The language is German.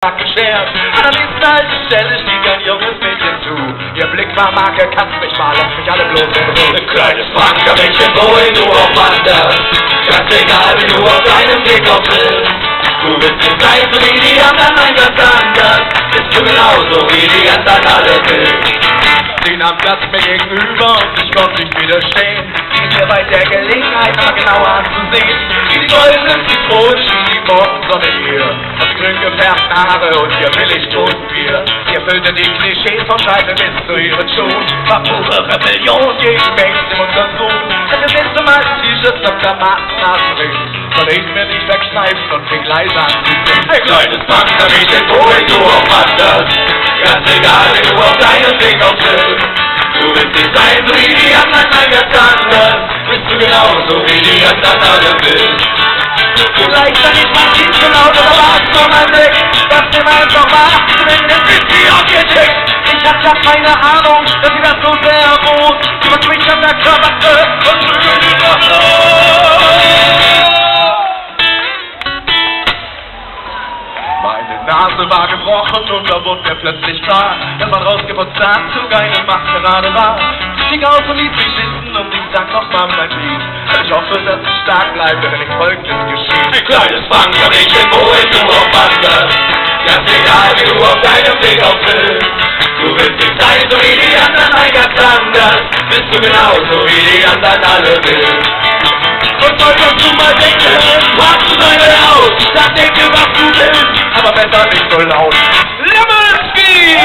geschert. An der nächsten Haltestelle stieg ein junges Mädchen zu. Ihr Blick war Marke, kannst mich mal, lass mich alle bloß in Ruhe. Ein kleines Punkermädchen, wohin du auch wanderst, ganz egal, wie du auf deinem Weg auch bist. Du bist nicht gleich so wie die anderen, nein, ganz anders. Bist du genauso wie die anderen alle bist. Sie nahm Platz mir gegenüber und ich konnte nicht widerstehen. Sie mir bei der Gelegenheit mal genauer anzusehen. Wie die goldenen Zitronen schien die Morgensonne hier. Und grün gefärbten Haare und ihr Billigtotenbier. Sie erfüllte die Klischees von Scheiße bis zu ihren Schuhen. War pure Rebellion gegen Mainstream und Konsum. Denn wir sitzen mal T-Shirts auf der Nasenring. Soll ich mir nicht wegschneifen und fing leise an zu singen. Ein kleines Punkermädchen, wohin du auch wanderst, ganz egal, wie du auf deinem Weg auch bist. Du willst nicht sein, so wie die anderen, nein, ganz anders. Bist du genauso wie die anderen alle bist. Vielleicht dann ist mein Kind zu laut oder war es nur mein Blick? Das nimm einfach mal wenn es ist wie auf ihr Tick. Ich hab ja keine Ahnung, dass sie das so sehr ruht. Überquitscht an der Körperste und drüben die Luft. Meine Nase war gebrochen und da wurde mir plötzlich klar, dass mein rausgeputzter Anzug eine Maskerade war. Sie stieg aus und ließ mich sitzen und ich sang nochmal mein Lied. Ich hoffe, dass ich stark bleibe, wenn ich Folgendes geschieht. Ein kleines Punkermädchen, wohin du auch wanderst, ganz egal, wie du auf deinem Weg auch bist. Du willst nicht sein, so wie die anderen, nein, ganz anders. Bist du genauso wie die anderen alle bist. Und solltest du mal denken, machst du deine Haut, dann denke, was du willst, Aber besser nicht so laut. Lemonski!